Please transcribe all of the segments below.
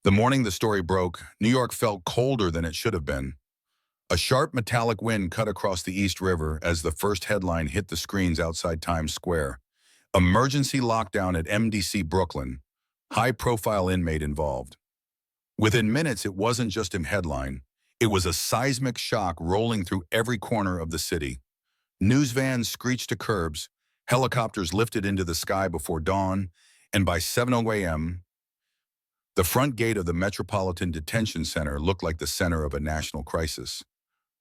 The morning the story broke, New York felt colder than it should have been. A sharp metallic wind cut across the East River as the first headline hit the screens outside Times Square. Emergency lockdown at MDC Brooklyn. High-profile inmate involved. Within minutes, it wasn't just a headline. It was a seismic shock rolling through every corner of the city. News vans screeched to curbs, helicopters lifted into the sky before dawn, and by 7:00 a.m., the front gate of the Metropolitan Detention Center looked like the center of a national crisis.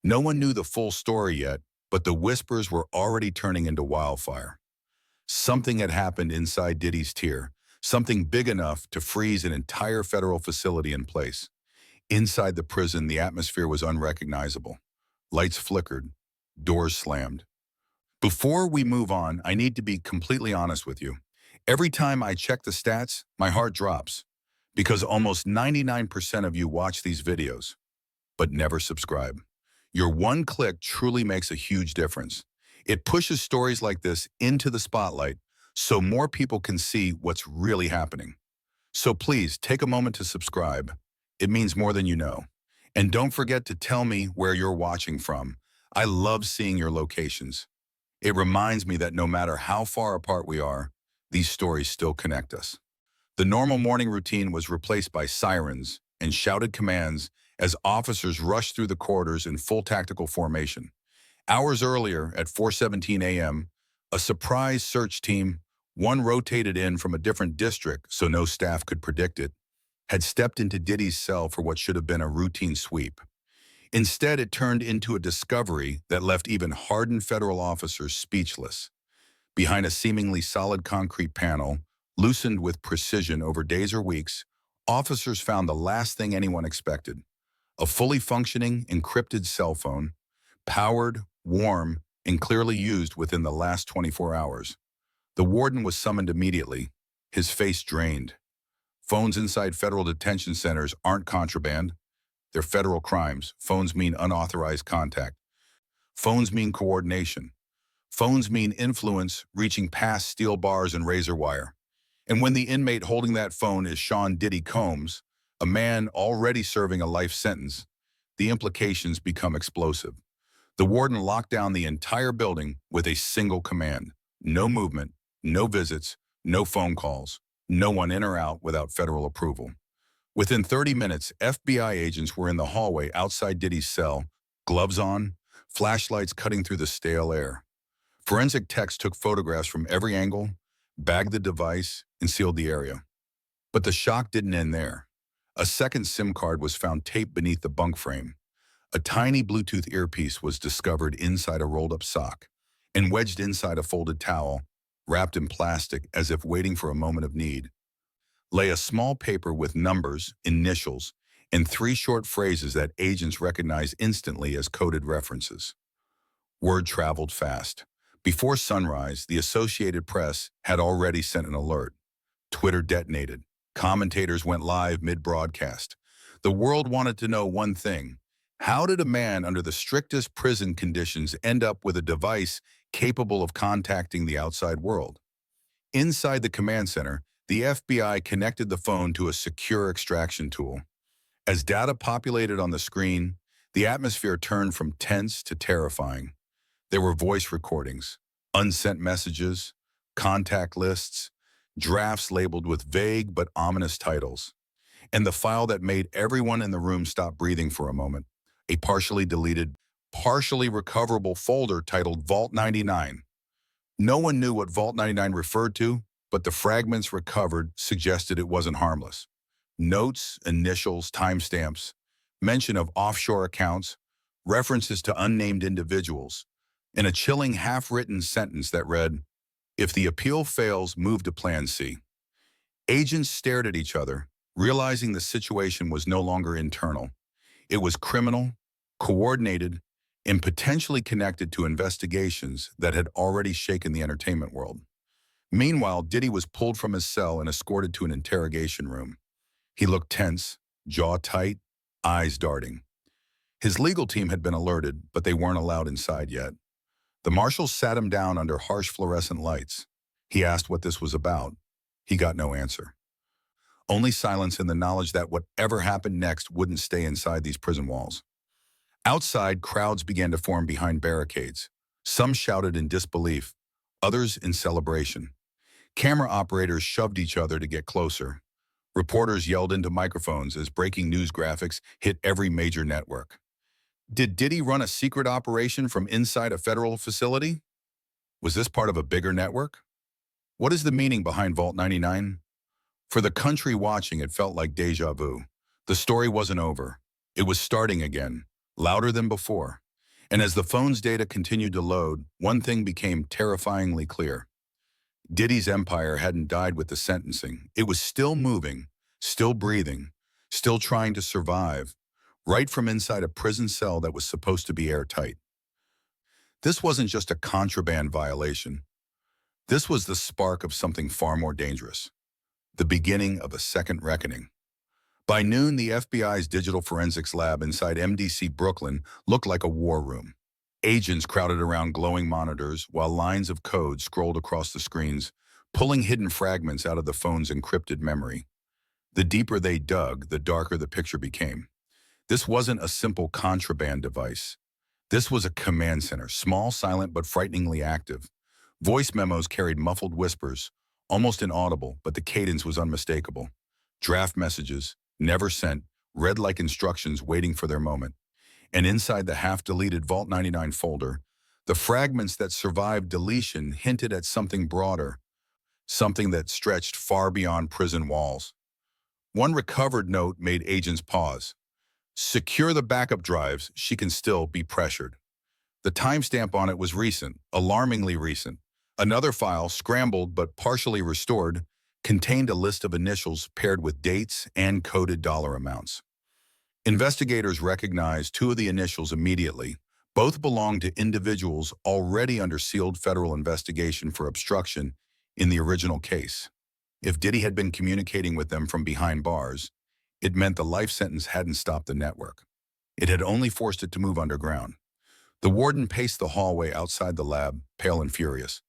No one knew the full story yet, but the whispers were already turning into wildfire. Something had happened inside Diddy's tier, something big enough to freeze an entire federal facility in place. Inside the prison, the atmosphere was unrecognizable. Lights flickered, doors slammed. Before we move on, I need to be completely honest with you. Every time I check the stats, my heart drops. Because almost 99% of you watch these videos, but never subscribe. Your one click truly makes a huge difference. It pushes stories like this into the spotlight so more people can see what's really happening. So please take a moment to subscribe. It means more than you know. And don't forget to tell me where you're watching from. I love seeing your locations. It reminds me that no matter how far apart we are, these stories still connect us. The normal morning routine was replaced by sirens and shouted commands as officers rushed through the corridors in full tactical formation. Hours earlier, at 4:17 a.m., a surprise search team, one rotated in from a different district so no staff could predict it, had stepped into Diddy's cell for what should have been a routine sweep. Instead, it turned into a discovery that left even hardened federal officers speechless. Behind a seemingly solid concrete panel, loosened with precision over days or weeks, officers found the last thing anyone expected: a fully functioning, encrypted cell phone, powered, warm, and clearly used within the last 24 hours. The warden was summoned immediately, his face drained. Phones inside federal detention centers aren't contraband. They're federal crimes. Phones mean unauthorized contact. Phones mean coordination. Phones mean influence reaching past steel bars and razor wire. And when the inmate holding that phone is Sean Diddy Combs, a man already serving a life sentence, the implications become explosive. The warden locked down the entire building with a single command: no movement, no visits, no phone calls, no one in or out without federal approval. Within 30 minutes, FBI agents were in the hallway outside Diddy's cell, gloves on, flashlights cutting through the stale air. Forensic techs took photographs from every angle, bagged the device, and sealed the area. But the shock didn't end there. A second SIM card was found taped beneath the bunk frame. A tiny Bluetooth earpiece was discovered inside a rolled-up sock, and wedged inside a folded towel, wrapped in plastic as if waiting for a moment of need, lay a small paper with numbers, initials, and 3 short phrases that agents recognized instantly as coded references. Word traveled fast. Before sunrise, the Associated Press had already sent an alert. Twitter detonated. Commentators went live mid-broadcast. The world wanted to know one thing: how did a man under the strictest prison conditions end up with a device capable of contacting the outside world? Inside the command center, the FBI connected the phone to a secure extraction tool. As data populated on the screen, the atmosphere turned from tense to terrifying. There were voice recordings, unsent messages, contact lists, drafts labeled with vague but ominous titles, and the file that made everyone in the room stop breathing for a moment: a partially deleted, partially recoverable folder titled Vault 99. No one knew what Vault 99 referred to, but the fragments recovered suggested it wasn't harmless. Notes, initials, timestamps, mention of offshore accounts, references to unnamed individuals, and a chilling half-written sentence that read, "If the appeal fails, move to Plan C." Agents stared at each other, realizing the situation was no longer internal. It was criminal, coordinated, and potentially connected to investigations that had already shaken the entertainment world. Meanwhile, Diddy was pulled from his cell and escorted to an interrogation room. He looked tense, jaw tight, eyes darting. His legal team had been alerted, but they weren't allowed inside yet. The marshals sat him down under harsh fluorescent lights. He asked what this was about. He got no answer. Only silence and the knowledge that whatever happened next wouldn't stay inside these prison walls. Outside, crowds began to form behind barricades. Some shouted in disbelief, others in celebration. Camera operators shoved each other to get closer. Reporters yelled into microphones as breaking news graphics hit every major network. Did Diddy run a secret operation from inside a federal facility? Was this part of a bigger network? What is the meaning behind Vault 99? For the country watching, it felt like deja vu. The story wasn't over. It was starting again, louder than before. And as the phone's data continued to load, one thing became terrifyingly clear. Diddy's empire hadn't died with the sentencing. It was still moving, still breathing, still trying to survive, right from inside a prison cell that was supposed to be airtight. This wasn't just a contraband violation. This was the spark of something far more dangerous, the beginning of a second reckoning. By noon, the FBI's digital forensics lab inside MDC Brooklyn looked like a war room. Agents crowded around glowing monitors while lines of code scrolled across the screens, pulling hidden fragments out of the phone's encrypted memory. The deeper they dug, the darker the picture became. This wasn't a simple contraband device. This was a command center, small, silent, but frighteningly active. Voice memos carried muffled whispers, almost inaudible, but the cadence was unmistakable. Draft messages, never sent, read like instructions waiting for their moment. And inside the half-deleted Vault 99 folder, the fragments that survived deletion hinted at something broader, something that stretched far beyond prison walls. One recovered note made agents pause. Secure the backup drives, she can still be pressured. The timestamp on it was recent, alarmingly recent. Another file, scrambled but partially restored, contained a list of initials paired with dates and coded dollar amounts. Investigators recognized two of the initials immediately. Both belonged to individuals already under sealed federal investigation for obstruction in the original case. If Diddy had been communicating with them from behind bars, it meant the life sentence hadn't stopped the network. It had only forced it to move underground. The warden paced the hallway outside the lab, pale and furious.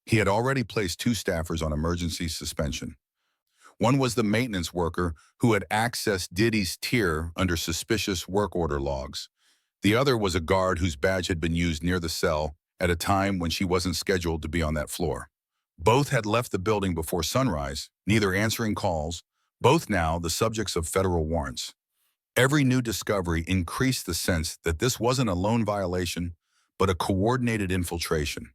He had already placed two staffers on emergency suspension. One was the maintenance worker who had accessed Diddy's tier under suspicious work order logs. The other was a guard whose badge had been used near the cell at a time when she wasn't scheduled to be on that floor. Both had left the building before sunrise, neither answering calls, both now the subjects of federal warrants. Every new discovery increased the sense that this wasn't a lone violation, but a coordinated infiltration.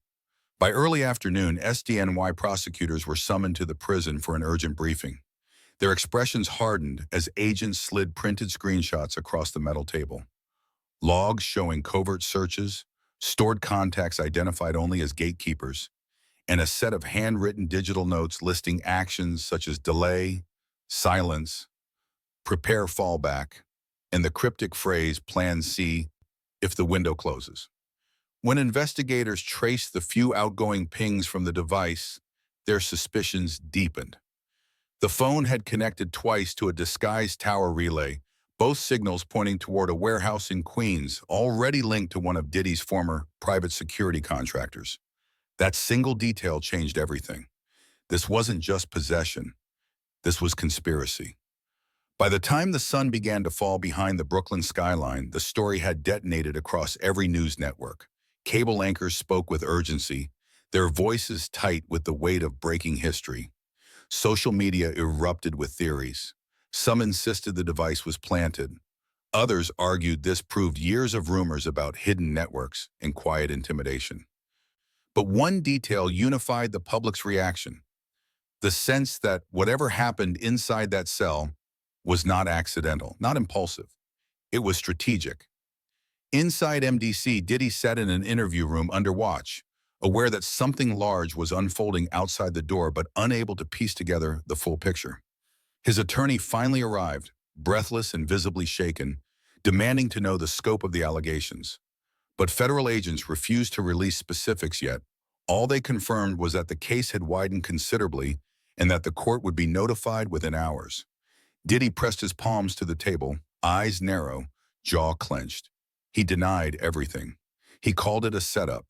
By early afternoon, SDNY prosecutors were summoned to the prison for an urgent briefing. Their expressions hardened as agents slid printed screenshots across the metal table. Logs showing covert searches, stored contacts identified only as gatekeepers, and a set of handwritten digital notes listing actions such as delay, silence, prepare fallback, and the cryptic phrase Plan C if the window closes. When investigators traced the few outgoing pings from the device, their suspicions deepened. The phone had connected twice to a disguised tower relay, both signals pointing toward a warehouse in Queens, already linked to one of Diddy's former private security contractors. That single detail changed everything. This wasn't just possession. This was conspiracy. By the time the sun began to fall behind the Brooklyn skyline, the story had detonated across every news network. Cable anchors spoke with urgency, their voices tight with the weight of breaking history. Social media erupted with theories. Some insisted the device was planted. Others argued this proved years of rumors about hidden networks and quiet intimidation. But one detail unified the public's reaction: the sense that whatever happened inside that cell was not accidental, not impulsive. It was strategic. Inside MDC, Diddy sat in an interview room under watch, aware that something large was unfolding outside the door but unable to piece together the full picture. His attorney finally arrived, breathless and visibly shaken, demanding to know the scope of the allegations. But federal agents refused to release specifics yet. All they confirmed was that the case had widened considerably and that the court would be notified within hours. Diddy pressed his palms to the table, eyes narrow, jaw clenched. He denied everything. He called it a setup.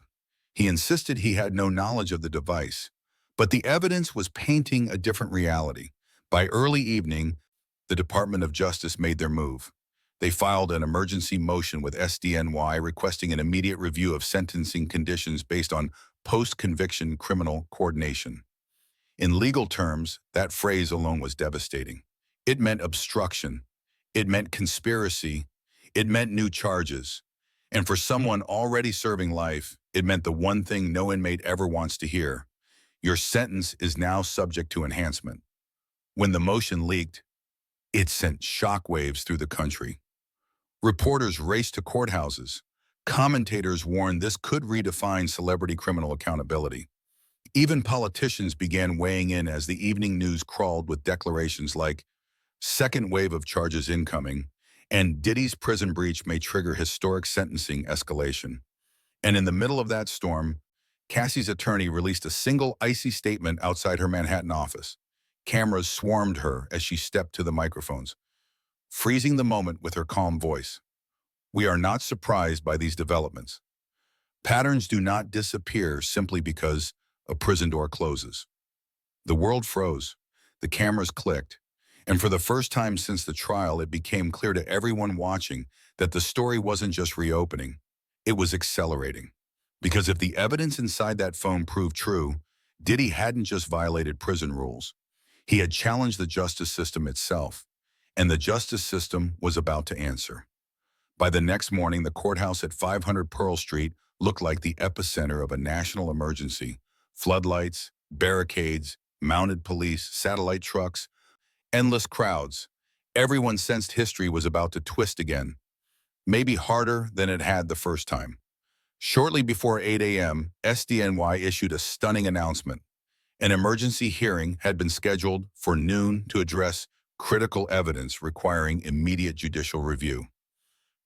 He insisted he had no knowledge of the device. But the evidence was painting a different reality. By early evening, the Department of Justice made their move. They filed an emergency motion with SDNY requesting an immediate review of sentencing conditions based on post-conviction criminal coordination. In legal terms, that phrase alone was devastating. It meant obstruction. It meant conspiracy. It meant new charges. And for someone already serving life, it meant the one thing no inmate ever wants to hear. Your sentence is now subject to enhancement. When the motion leaked, it sent shockwaves through the country. Reporters raced to courthouses. Commentators warned this could redefine celebrity criminal accountability. Even politicians began weighing in as the evening news crawled with declarations like, "Second wave of charges incoming," and "Diddy's prison breach may trigger historic sentencing escalation." And in the middle of that storm, Cassie's attorney released a single icy statement outside her Manhattan office. Cameras swarmed her as she stepped to the microphones, freezing the moment with her calm voice. "We are not surprised by these developments. Patterns do not disappear simply because a prison door closes." The world froze. The cameras clicked. And for the first time since the trial, it became clear to everyone watching that the story wasn't just reopening. It was accelerating. Because if the evidence inside that phone proved true, Diddy hadn't just violated prison rules. He had challenged the justice system itself. And the justice system was about to answer. By the next morning, the courthouse at 500 Pearl Street looked like the epicenter of a national emergency. Floodlights, barricades, mounted police, satellite trucks, endless crowds. Everyone sensed history was about to twist again, maybe harder than it had the first time. Shortly before 8 a.m., SDNY issued a stunning announcement. An emergency hearing had been scheduled for noon to address critical evidence requiring immediate judicial review.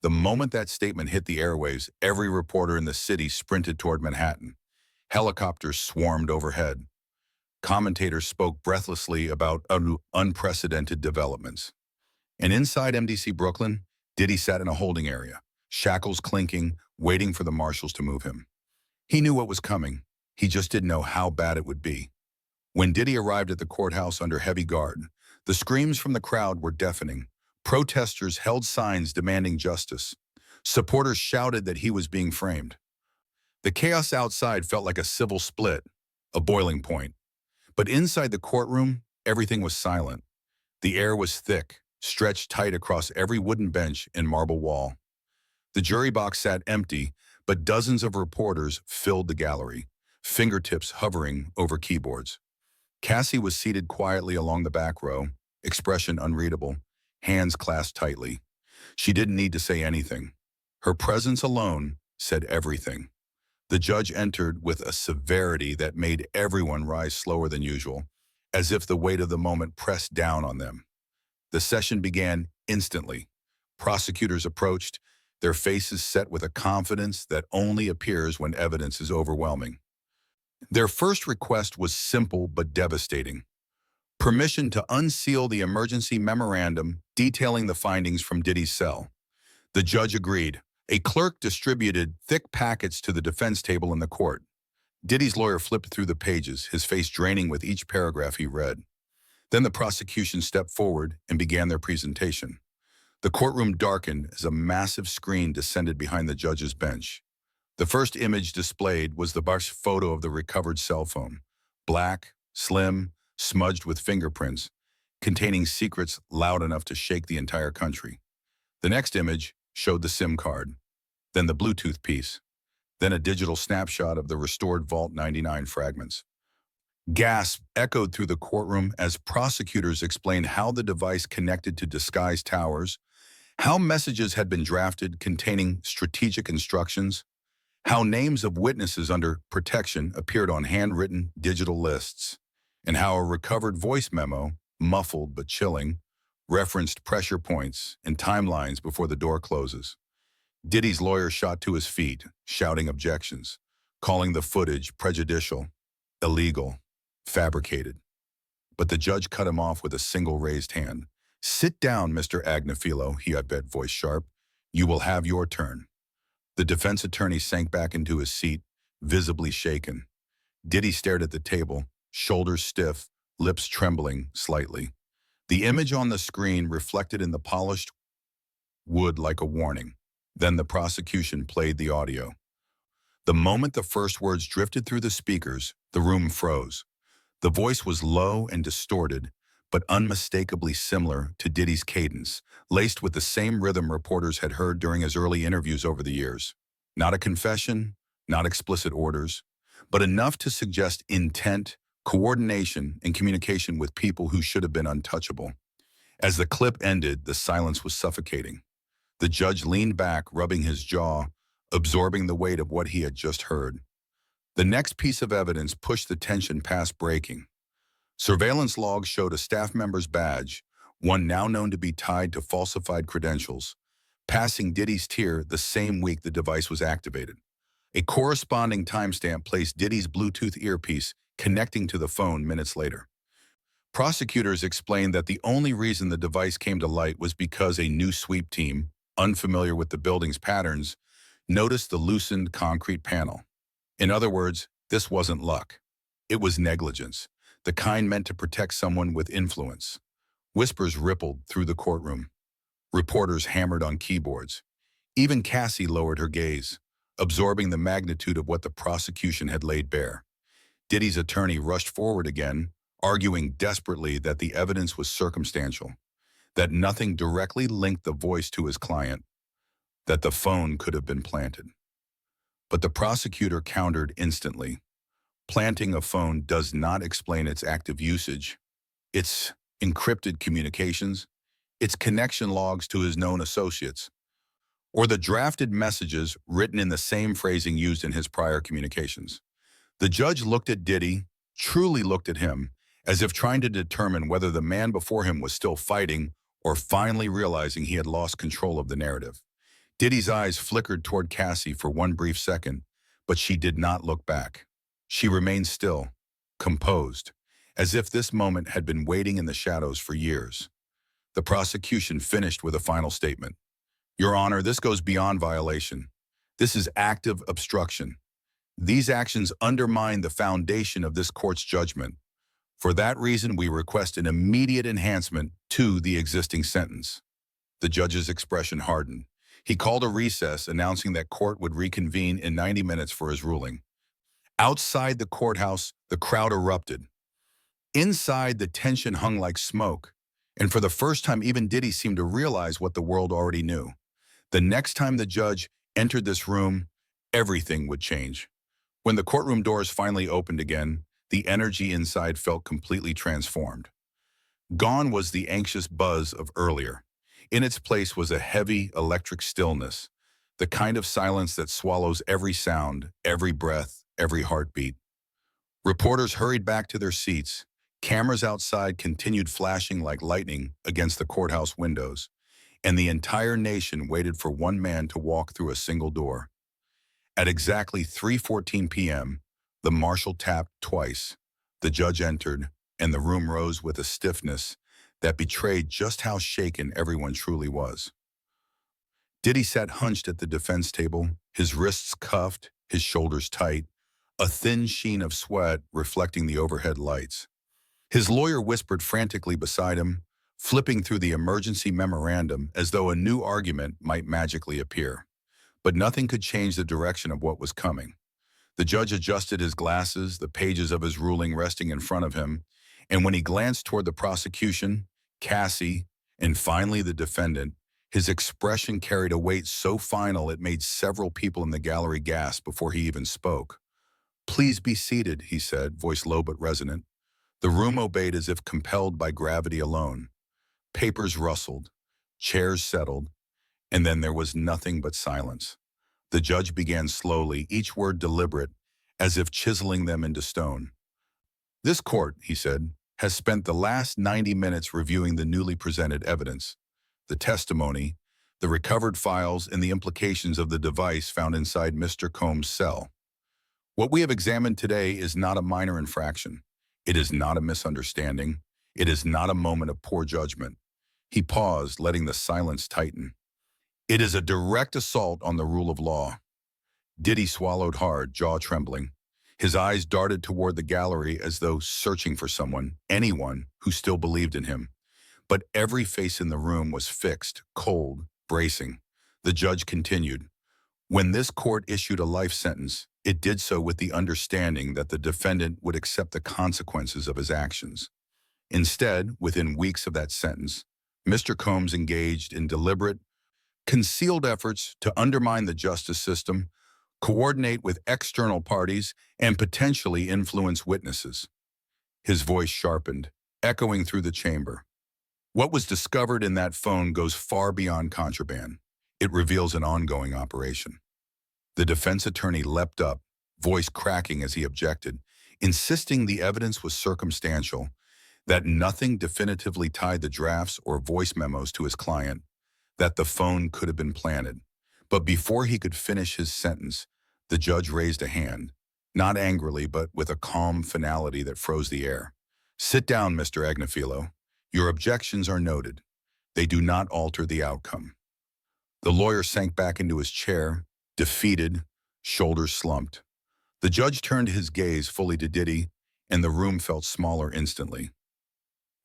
The moment that statement hit the airwaves, every reporter in the city sprinted toward Manhattan. Helicopters swarmed overhead. Commentators spoke breathlessly about unprecedented developments. And inside MDC Brooklyn, Diddy sat in a holding area, shackles clinking, waiting for the marshals to move him. He knew what was coming. He just didn't know how bad it would be. When Diddy arrived at the courthouse under heavy guard, the screams from the crowd were deafening. Protesters held signs demanding justice. Supporters shouted that he was being framed. The chaos outside felt like a civil split, a boiling point. But inside the courtroom, everything was silent. The air was thick, stretched tight across every wooden bench and marble wall. The jury box sat empty, but dozens of reporters filled the gallery, fingertips hovering over keyboards. Cassie was seated quietly along the back row, expression unreadable, hands clasped tightly. She didn't need to say anything. Her presence alone said everything. The judge entered with a severity that made everyone rise slower than usual, as if the weight of the moment pressed down on them. The session began instantly. Prosecutors approached, their faces set with a confidence that only appears when evidence is overwhelming. Their first request was simple but devastating. Permission to unseal the emergency memorandum detailing the findings from Diddy's cell. The judge agreed. A clerk distributed thick packets to the defense table in the court. Diddy's lawyer flipped through the pages, his face draining with each paragraph he read. Then the prosecution stepped forward and began their presentation. The courtroom darkened as a massive screen descended behind the judge's bench. The first image displayed was the bar's photo of the recovered cell phone. Black, slim, smudged with fingerprints, containing secrets loud enough to shake the entire country. The next image showed the SIM card, then the Bluetooth piece, then a digital snapshot of the restored Vault 99 fragments. Gasps echoed through the courtroom as prosecutors explained how the device connected to disguised towers, how messages had been drafted containing strategic instructions, how names of witnesses under protection appeared on handwritten digital lists, and how a recovered voice memo, muffled but chilling, referenced pressure points and timelines before the door closes. Diddy's lawyer shot to his feet, shouting objections, calling the footage prejudicial, illegal, fabricated. But the judge cut him off with a single raised hand. "Sit down, Mr. Agnifilo," he said, voice sharp. "You will have your turn." The defense attorney sank back into his seat, visibly shaken. Diddy stared at the table, shoulders stiff, lips trembling slightly. The image on the screen reflected in the polished wood like a warning. Then the prosecution played the audio. The moment the first words drifted through the speakers, the room froze. The voice was low and distorted, but unmistakably similar to Diddy's cadence, laced with the same rhythm reporters had heard during his early interviews over the years. Not a confession, not explicit orders, but enough to suggest intent, coordination, and communication with people who should have been untouchable. As the clip ended, the silence was suffocating. The judge leaned back, rubbing his jaw, absorbing the weight of what he had just heard. The next piece of evidence pushed the tension past breaking. Surveillance logs showed a staff member's badge, one now known to be tied to falsified credentials, passing Diddy's tier the same week the device was activated. A corresponding timestamp placed Diddy's Bluetooth earpiece connecting to the phone minutes later. Prosecutors explained that the only reason the device came to light was because a new sweep team, unfamiliar with the building's patterns, noticed the loosened concrete panel. In other words, this wasn't luck. It was negligence, the kind meant to protect someone with influence. Whispers rippled through the courtroom. Reporters hammered on keyboards. Even Cassie lowered her gaze, absorbing the magnitude of what the prosecution had laid bare. Diddy's attorney rushed forward again, arguing desperately that the evidence was circumstantial, that nothing directly linked the voice to his client, that the phone could have been planted. But the prosecutor countered instantly. Planting a phone does not explain its active usage. Its encrypted communications, its connection logs to his known associates, or the drafted messages written in the same phrasing used in his prior communications. The judge looked at Diddy, truly looked at him, as if trying to determine whether the man before him was still fighting or finally realizing he had lost control of the narrative. Diddy's eyes flickered toward Cassie for one brief second, but she did not look back. She remained still, composed, as if this moment had been waiting in the shadows for years. The prosecution finished with a final statement. Your Honor, this goes beyond violation. This is active obstruction. These actions undermine the foundation of this court's judgment. For that reason, we request an immediate enhancement to the existing sentence. The judge's expression hardened. He called a recess, announcing that court would reconvene in 90 minutes for his ruling. Outside the courthouse, the crowd erupted. Inside, the tension hung like smoke. And for the first time, even Diddy seemed to realize what the world already knew. The next time the judge entered this room, everything would change. When the courtroom doors finally opened again, the energy inside felt completely transformed. Gone was the anxious buzz of earlier. In its place was a heavy, electric stillness, the kind of silence that swallows every sound, every breath, every heartbeat. Reporters hurried back to their seats. Cameras outside continued flashing like lightning against the courthouse windows, and the entire nation waited for one man to walk through a single door. At exactly 3:14 p.m., the marshal tapped twice. The judge entered, and the room rose with a stiffness that betrayed just how shaken everyone truly was. Diddy sat hunched at the defense table, his wrists cuffed, his shoulders tight, a thin sheen of sweat reflecting the overhead lights. His lawyer whispered frantically beside him, flipping through the emergency memorandum as though a new argument might magically appear. But nothing could change the direction of what was coming. The judge adjusted his glasses, the pages of his ruling resting in front of him, and when he glanced toward the prosecution, Cassie, and finally the defendant, his expression carried a weight so final it made several people in the gallery gasp before he even spoke. "Please be seated," he said, voice low but resonant. The room obeyed as if compelled by gravity alone. Papers rustled, chairs settled, and then there was nothing but silence. The judge began slowly, each word deliberate, as if chiseling them into stone. "This court," he said, "has spent the last 90 minutes reviewing the newly presented evidence, the testimony, the recovered files, and the implications of the device found inside Mr. Combs' cell. What we have examined today is not a minor infraction. It is not a misunderstanding. It is not a moment of poor judgment." He paused, letting the silence tighten. "It is a direct assault on the rule of law." Diddy swallowed hard, jaw trembling. His eyes darted toward the gallery as though searching for someone, anyone, who still believed in him. But every face in the room was fixed, cold, bracing. The judge continued, "When this court issued a life sentence, it did so with the understanding that the defendant would accept the consequences of his actions. Instead, within weeks of that sentence, Mr. Combs engaged in deliberate, concealed efforts to undermine the justice system, coordinate with external parties, and potentially influence witnesses." His voice sharpened, echoing through the chamber. "What was discovered in that phone goes far beyond contraband. It reveals an ongoing operation." The defense attorney leapt up, voice cracking as he objected, insisting the evidence was circumstantial, that nothing definitively tied the drafts or voice memos to his client, that the phone could have been planted. But before he could finish his sentence, the judge raised a hand, not angrily but with a calm finality that froze the air. "Sit down, Mr. Agnifilo. Your objections are noted. They do not alter the outcome." The lawyer sank back into his chair, defeated, shoulders slumped. The judge turned his gaze fully to Diddy, and the room felt smaller instantly.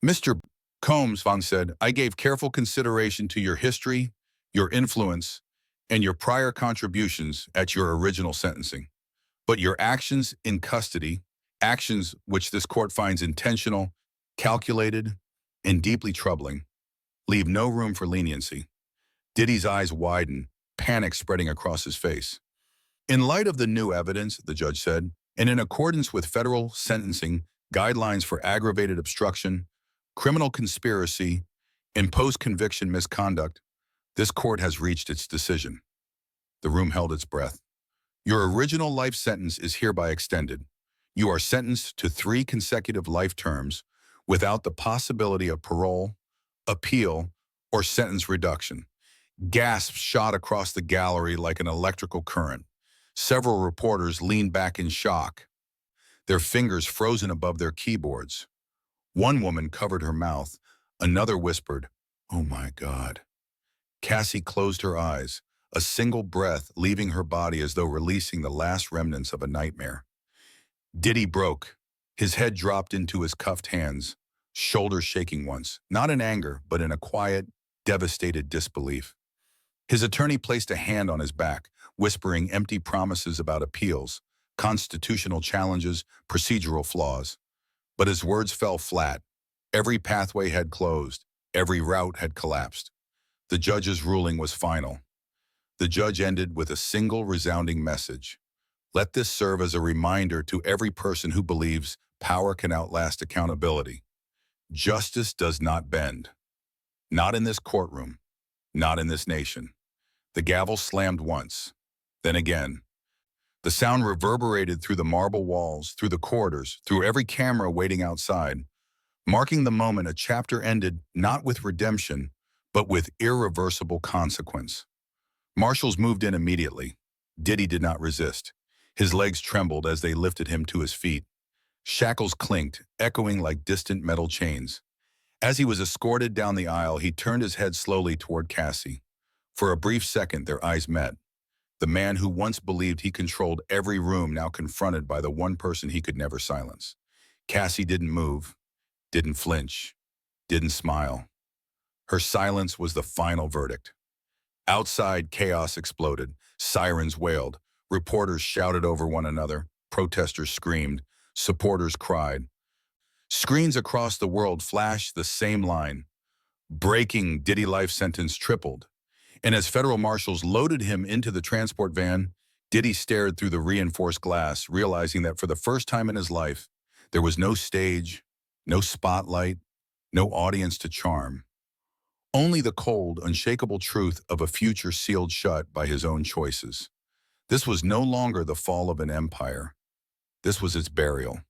"Mr. Combs," Vaughn said, "I gave careful consideration to your history, your influence, and your prior contributions at your original sentencing. But your actions in custody, actions which this court finds intentional, calculated, and deeply troubling, leave no room for leniency." Diddy's eyes widened, panic spreading across his face. "In light of the new evidence," the judge said, "and in accordance with federal sentencing guidelines for aggravated obstruction, criminal conspiracy, and post-conviction misconduct, this court has reached its decision." The room held its breath. "Your original life sentence is hereby extended. You are sentenced to 3 consecutive life terms without the possibility of parole, appeal, or sentence reduction." Gasps shot across the gallery like an electrical current. Several reporters leaned back in shock, their fingers frozen above their keyboards. One woman covered her mouth. Another whispered, "Oh my God." Cassie closed her eyes, a single breath leaving her body as though releasing the last remnants of a nightmare. Diddy broke. His head dropped into his cuffed hands, shoulders shaking once, not in anger, but in a quiet, devastated disbelief. His attorney placed a hand on his back, whispering empty promises about appeals, constitutional challenges, procedural flaws. But his words fell flat. Every pathway had closed. Every route had collapsed. The judge's ruling was final. The judge ended with a single resounding message. "Let this serve as a reminder to every person who believes power can outlast accountability. Justice does not bend. Not in this courtroom. Not in this nation." The gavel slammed once, then again. The sound reverberated through the marble walls, through the corridors, through every camera waiting outside, marking the moment a chapter ended not with redemption, but with irreversible consequence. Marshals moved in immediately. Diddy did not resist. His legs trembled as they lifted him to his feet. Shackles clinked, echoing like distant metal chains. As he was escorted down the aisle, he turned his head slowly toward Cassie. For a brief second, their eyes met. The man who once believed he controlled every room now confronted by the one person he could never silence. Cassie didn't move, didn't flinch, didn't smile. Her silence was the final verdict. Outside, chaos exploded. Sirens wailed. Reporters shouted over one another. Protesters screamed. Supporters cried. Screens across the world flashed the same line. "Breaking Diddy life sentence tripled." And as federal marshals loaded him into the transport van, Diddy stared through the reinforced glass, realizing that for the first time in his life, there was no stage, no spotlight, no audience to charm. Only the cold, unshakable truth of a future sealed shut by his own choices. This was no longer the fall of an empire. This was its burial.